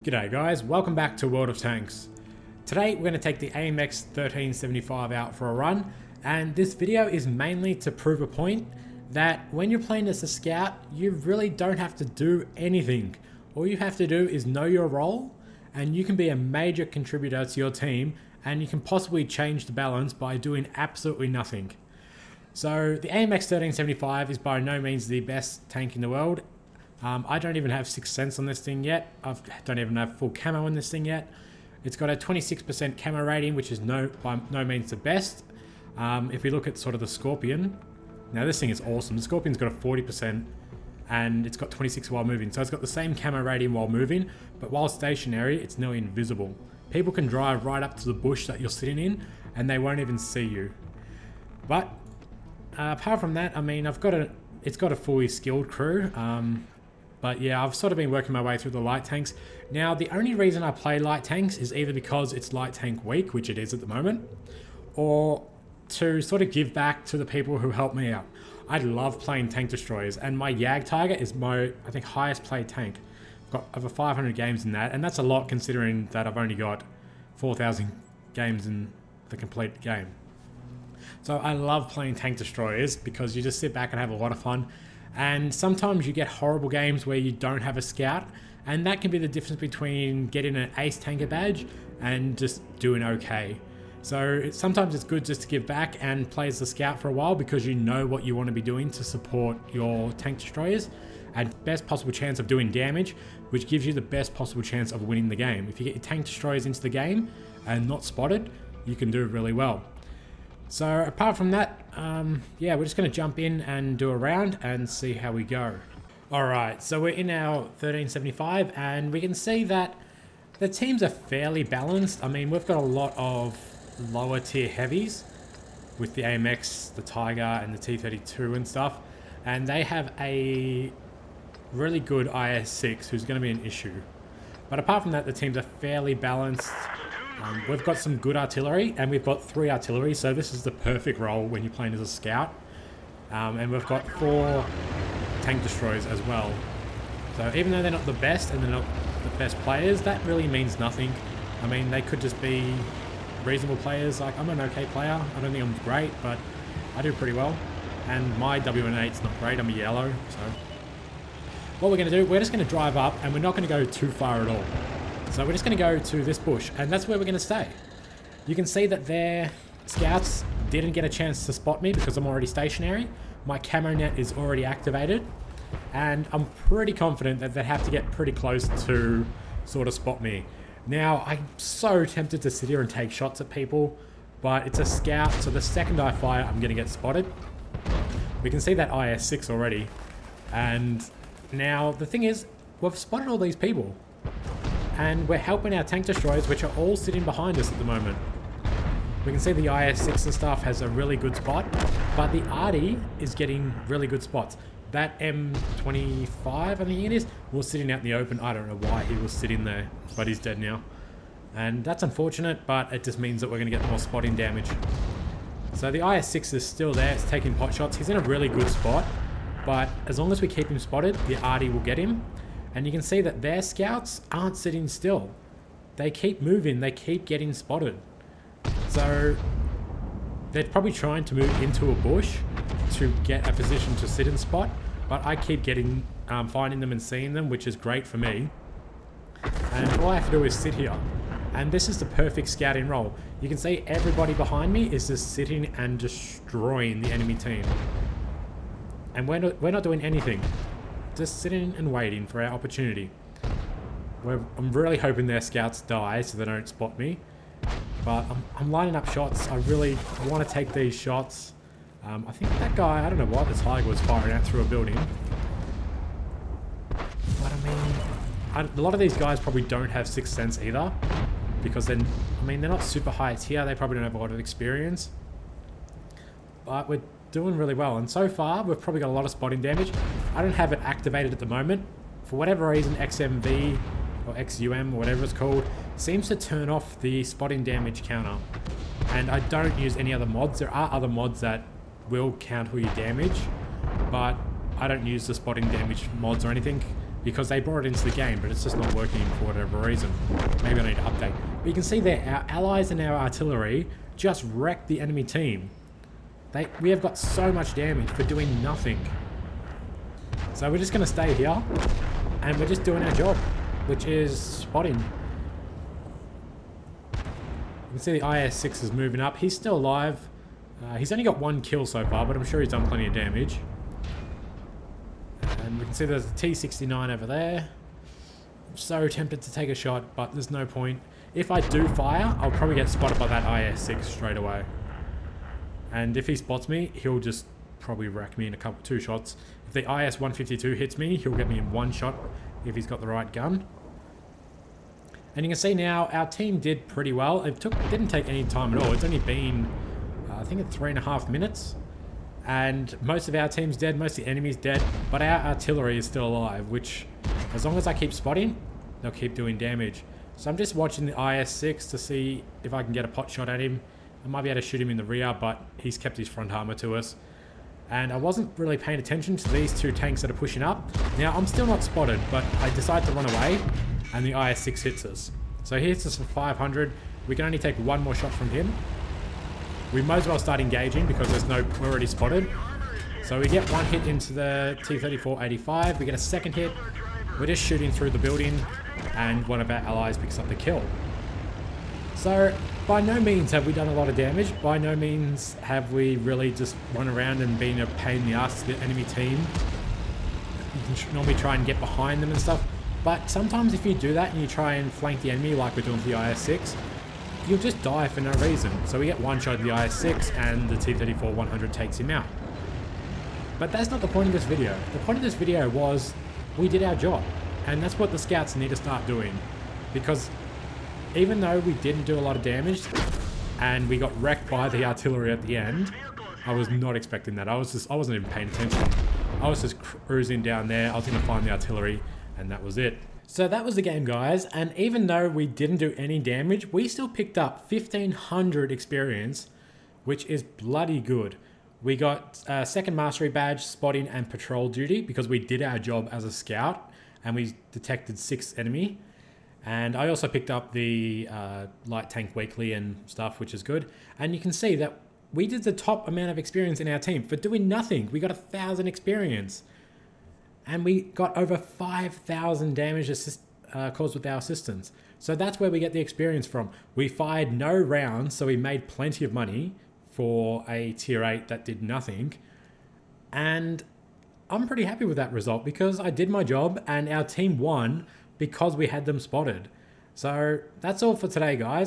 G'day guys, welcome back to World of Tanks. Today we're going to take the AMX 1375 out for a run, and this video is mainly to prove a point that when you're playing as a scout, you really don't have to do anything. All you have to do is know your role, and you can be a major contributor to your team, and you can possibly change the balance by doing absolutely nothing. So the AMX 1375 is by no means the best tank in the world. I don't even have 6th Sense on this thing yet. I don't even have full camo on this thing yet. It's got a 26% camo rating, which is by no means the best. If we look at sort of the Scorpion, now this thing is awesome. The Scorpion's got a 40% and it's got 26 while moving. So it's got the same camo rating while moving, but while stationary, it's nearly invisible. People can drive right up to the bush that you're sitting in and they won't even see you. But apart from that, I mean, it's got a fully skilled crew. But yeah, I've sort of been working my way through the light tanks. Now, the only reason I play light tanks is either because it's light tank week, which it is at the moment, or to sort of give back to the people who help me out. I love playing tank destroyers, and my YAG target is my, I think, highest played tank. I've got over 500 games in that, and that's a lot considering that I've only got 4,000 games in the complete game. So I love playing tank destroyers because you just sit back and have a lot of fun. And sometimes you get horrible games where you don't have a scout, and that can be the difference between getting an ace tanker badge and just doing okay. So sometimes it's good just to give back and play as the scout for a while because you know what you want to be doing to support your tank destroyers and best possible chance of doing damage, which gives you the best possible chance of winning the game. If you get your tank destroyers into the game and not spotted, you can do really well. So apart from that, yeah, we're just going to jump in and do a round and see how we go. Alright, so we're in our 1375 and we can see that the teams are fairly balanced. I mean, we've got a lot of lower tier heavies with the AMX, the Tiger and the T32 and stuff. And they have a really good IS6 who's going to be an issue. But apart from that, the teams are fairly balanced. We've got some good artillery and we've got 3 artillery, so this is the perfect role when you're playing as a scout. And we've got 4 tank destroyers as well. So even though they're not the best and they're not the best players, that really means nothing. I mean, they could just be reasonable players. Like, I'm an okay player. I don't think I'm great, but I do pretty well. And my WN8's not great. I'm a yellow, so what we're going to do, we're just going to drive up and we're not going to go too far at all. So we're just going to go to this bush, and that's where we're going to stay. You can see that their scouts didn't get a chance to spot me because I'm already stationary. My camo net is already activated, and I'm pretty confident that they have to get pretty close to sort of spot me. Now, I'm so tempted to sit here and take shots at people, but it's a scout, so the second I fire, I'm going to get spotted. We can see that IS6 already, and now the thing is, we've spotted all these people. And we're helping our tank destroyers, which are all sitting behind us at the moment. We can see the IS6 and stuff has a really good spot, but the Arty is getting really good spots. That M25, I think it is, was sitting out in the open. I don't know why he was sitting there, but he's dead now. And that's unfortunate, but it just means that we're going to get more spotting damage. So the IS6 is still there, it's taking pot shots. He's in a really good spot, but as long as we keep him spotted, the Arty will get him. And you can see that their scouts aren't sitting still. They keep moving, they keep getting spotted. So they're probably trying to move into a bush to get a position to sit and spot, but I keep getting, finding them and seeing them, which is great for me. And all I have to do is sit here. And this is the perfect scouting role. You can see everybody behind me is just sitting and destroying the enemy team. And we're not doing anything. Just sitting and waiting for our opportunity. I'm really hoping their scouts die so they don't spot me. But I'm lining up shots. I really want to take these shots. I think that guy, I don't know what the Tiger was firing out through a building. But I mean, a lot of these guys probably don't have 6th Sense either. Because they're not super high tier. They probably don't have a lot of experience. But we're doing really well, and so far we've probably got a lot of spotting damage. I don't have it activated at the moment. For whatever reason, XMV or XUM or whatever it's called seems to turn off the spotting damage counter, and I don't use any other mods. There are other mods that will counter your damage, but I don't use the spotting damage mods or anything. because they brought it into the game, but it's just not working for whatever reason. Maybe I need to update. But you can see there, our allies and our artillery just wrecked the enemy team. We have got so much damage for doing nothing. So we're just going to stay here, and we're just doing our job, which is spotting. You can see the IS-6 is moving up. He's still alive. He's only got 1 kill so far, but I'm sure he's done plenty of damage. And we can see there's a T-69 over there. I'm so tempted to take a shot, but there's no point. If I do fire, I'll probably get spotted by that IS-6 straight away. And if he spots me, he'll just probably wreck me in two shots. If the IS-152 hits me, he'll get me in 1 shot if he's got the right gun. And you can see now, our team did pretty well. It didn't take any time at all. It's only been, I think, 3.5 minutes. And most of our team's dead, most of the enemy's dead, but our artillery is still alive, which, as long as I keep spotting, they'll keep doing damage. So I'm just watching the IS-6 to see if I can get a pot shot at him. I might be able to shoot him in the rear, but he's kept his front armor to us. And I wasn't really paying attention to these 2 tanks that are pushing up. Now, I'm still not spotted, but I decide to run away, and the IS-6 hits us. So he hits us for 500. We can only take 1 more shot from him. We might as well start engaging because we're already spotted. So we get 1 hit into the T-34-85. We get a 2nd hit. We're just shooting through the building, and one of our allies picks up the kill. So by no means have we done a lot of damage. By no means have we really just run around and been a pain in the ass to the enemy team. You can normally try and get behind them and stuff. But sometimes if you do that and you try and flank the enemy like we're doing for the IS-6, you'll just die for no reason. So we get 1 shot at the IS-6 and the T-34-100 takes him out. But that's not the point of this video. The point of this video was we did our job. And that's what the scouts need to start doing. Because even though we didn't do a lot of damage and we got wrecked by the artillery at the end, I was not expecting that. I wasn't even paying attention. I was just cruising down there. I was going to find the artillery, and that was it. So that was the game, guys, and even though we didn't do any damage, we still picked up 1,500 experience, which is bloody good. We got a 2nd mastery badge, spotting and patrol duty, because we did our job as a scout, and we detected 6 enemy. And I also picked up the light tank weekly and stuff, which is good. And you can see that we did the top amount of experience in our team for doing nothing. We got 1,000 experience. And we got over 5,000 damage caused with our assistance. So that's where we get the experience from. We fired no rounds, so we made plenty of money for a tier 8 that did nothing. And I'm pretty happy with that result because I did my job and our team won because we had them spotted. So that's all for today, guys.